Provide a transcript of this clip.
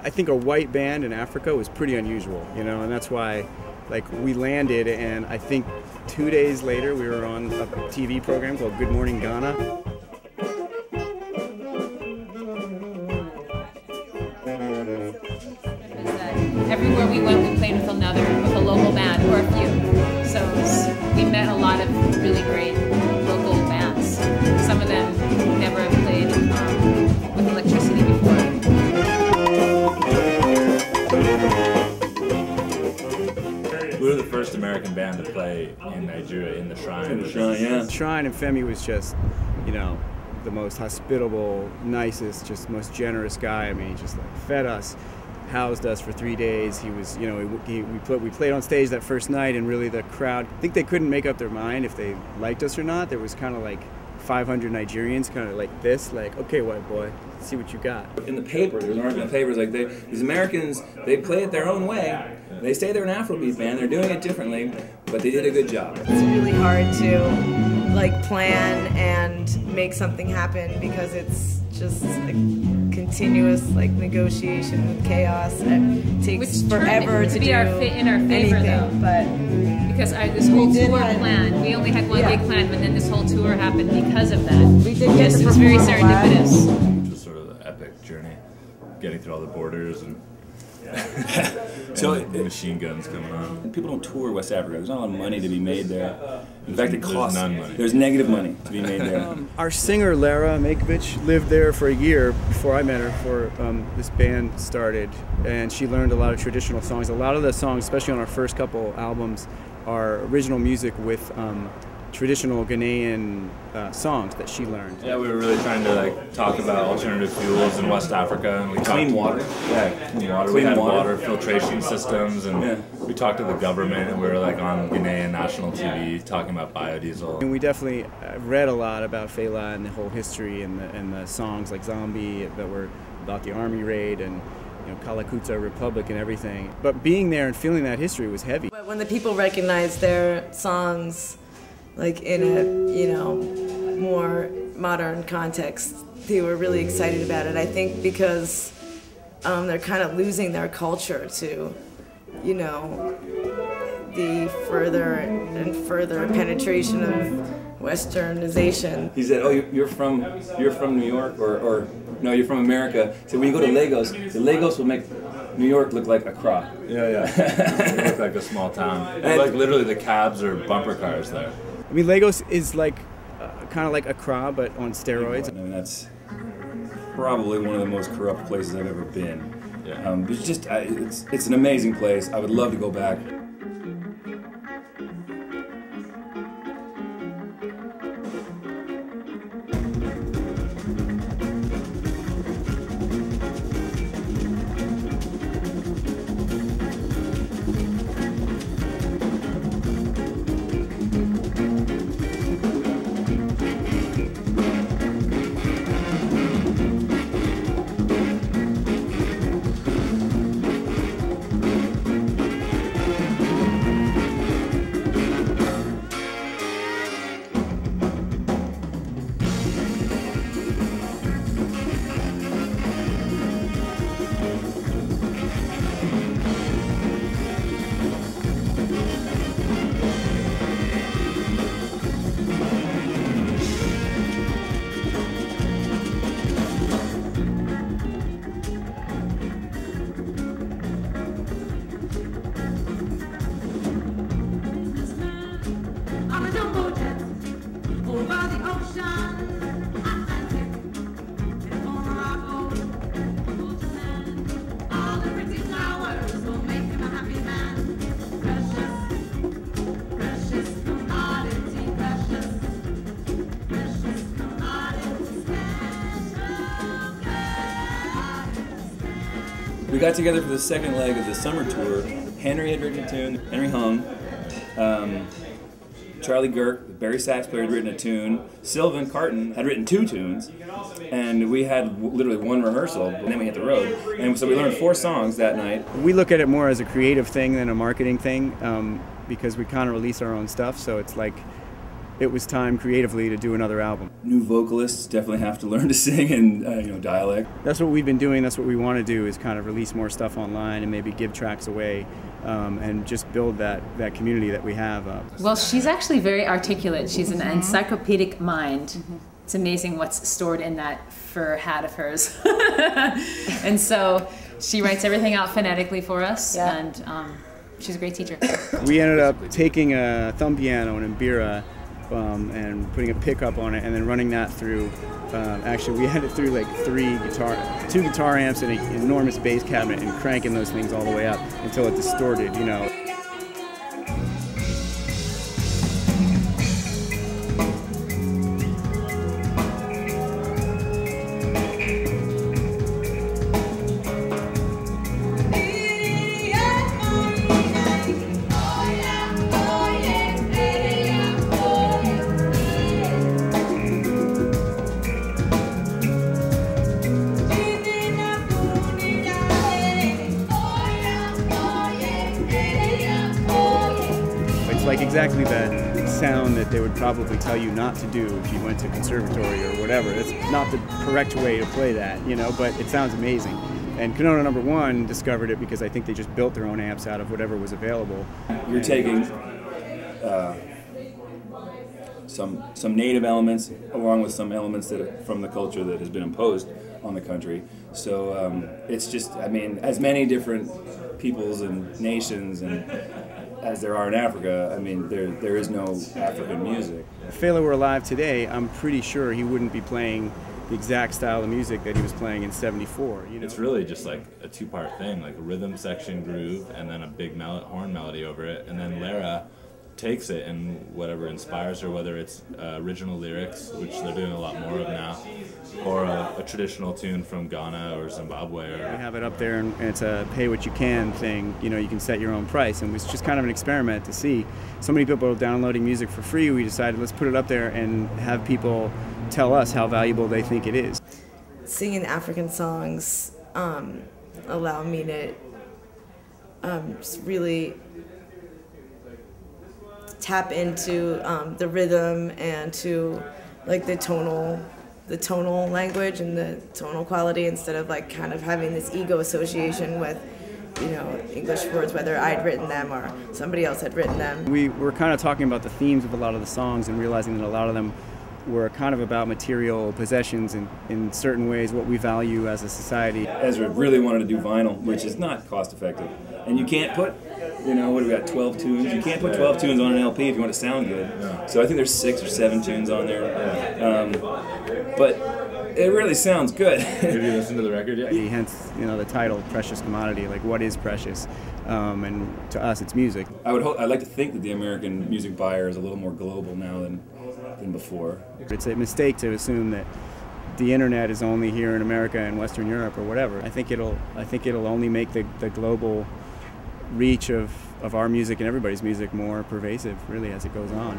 I think a white band in Africa was pretty unusual, you know, and that's why, like, we landed, and I think 2 days later we were on a TV program called Good Morning Ghana. Everywhere we went, we played with a local band, or a few. So we met a lot of really great local bands. Some of them never have played with electricity before. We were the first American band to play in Nigeria in the Shrine. In the Shrine, yeah. The Shrine, and Femi was just, you know, the most hospitable, nicest, just most generous guy. I mean, he just like fed us, housed us for 3 days. He was, you know, we played on stage that first night, and really the crowd, I think they couldn't make up their mind if they liked us or not. There was kind of like 500 Nigerians, kind of like this, like, okay, white boy, let's see what you got. In the paper, there's an article in the papers like these Americans, they play it their own way. They say they're an Afrobeat band, they're doing it differently, but they did a good job. It's really hard to like plan and make something happen because it's just a continuous like negotiation and chaos. It takes forever to be do in our favor anything, though. But because this whole tour plan, we only had one big plan, but then this whole tour happened because of that. We did get it was very serendipitous. It was sort of the epic journey, getting through all the borders and, so the machine guns coming on. People don't tour West Africa. There's not a lot of money to be made there. In fact, it costs. There's none money. There's negative money to be made there. Our singer, Lara Makovich, lived there for a year before I met her, before this band started, and she learned a lot of traditional songs. A lot of the songs, especially on our first couple albums, are original music with traditional Ghanaian songs that she learned. Yeah, we were really trying to like talk about alternative fuels in West Africa, and we Clean talked, water. Yeah, clean water. Clean we had water. water filtration systems, and we talked to the government, and we were like on Ghanaian national TV talking about biodiesel. And we definitely read a lot about Fela and the whole history, and the songs like Zombie that were about the army raid, and you know, Kalakuta Republic and everything. But being there and feeling that history was heavy. But when the people recognized their songs like in a, you know, more modern context, they were really excited about it. I think because they're kind of losing their culture to, you know, the further and further penetration of westernization. He said, "Oh, you're from New York, or no, you're from America." So when you go to Lagos, Lagos will make New York look like Accra. Yeah. It looked like a small town. Like literally, the cabs are bumper cars there. I mean, Lagos is like kind of like Accra, but on steroids. I mean, that's probably one of the most corrupt places I've ever been. Yeah. It's just, it's an amazing place. I would love to go back. We got together for the second leg of the summer tour. Henry had written a tune, Henry hung. Charlie Girk, the Barry sax player, had written a tune. Sylvan Carton had written 2 tunes. And we had literally one rehearsal, and then we hit the road. And so we learned 4 songs that night. We look at it more as a creative thing than a marketing thing, because we kind of release our own stuff. So it's like, it was time creatively to do another album. New vocalists definitely have to learn to sing in dialect. That's what we've been doing. That's what we want to do, is kind of release more stuff online and maybe give tracks away, and just build that community that we have. Well, she's actually very articulate. She's an encyclopedic mind. It's amazing what's stored in that fur hat of hers. And so she writes everything out phonetically for us, and she's a great teacher. We ended up taking a thumb piano and mbira and putting a pickup on it, and then running that through. Actually, we had it through like two guitar amps and an enormous bass cabinet, and cranking those things all the way up until it distorted, you know. Like exactly that sound that they would probably tell you not to do if you went to conservatory or whatever. That's not the correct way to play that, you know, but it sounds amazing. And Kenona #1 discovered it because I think they just built their own amps out of whatever was available. You're taking some native elements along with some elements from the culture that has been imposed on the country. So it's just, I mean, as many different peoples and nations and as there are in Africa, I mean, there is no African music. If Fela were alive today, I'm pretty sure he wouldn't be playing the exact style of music that he was playing in '74. You know? It's really just like a two-part thing, like a rhythm section groove and then a big horn melody over it, and then Lara takes it and whatever inspires her, whether it's original lyrics, which they're doing a lot more of now, or a traditional tune from Ghana or Zimbabwe. We have it up there, and it's a pay what you can thing. You know, you can set your own price, and it was just kind of an experiment to see. So many people are downloading music for free. We decided, let's put it up there and have people tell us how valuable they think it is. Singing African songs allow me to just really tap into the rhythm and to like the tonal language and the tonal quality, instead of like kind of having this ego association with, you know, English words, whether I'd written them or somebody else had written them. We were kind of talking about the themes of a lot of the songs and realizing that a lot of them were kind of about material possessions and in certain ways what we value as a society. Ezra really wanted to do vinyl, which is not cost effective. And you can't put, you know, what do we got, 12 tunes? You can't put 12 tunes on an LP if you want to sound good. So I think there's 6 or 7 tunes on there. But it really sounds good. Have you listened to the record yet? Hence, you know, the title, Precious Commodity, like what is precious? And to us, it's music. I'd like to think that the American music buyer is a little more global now than before. It's a mistake to assume that the internet is only here in America and Western Europe or whatever. I think it'll only make the global reach of our music and everybody's music more pervasive, really, as it goes on.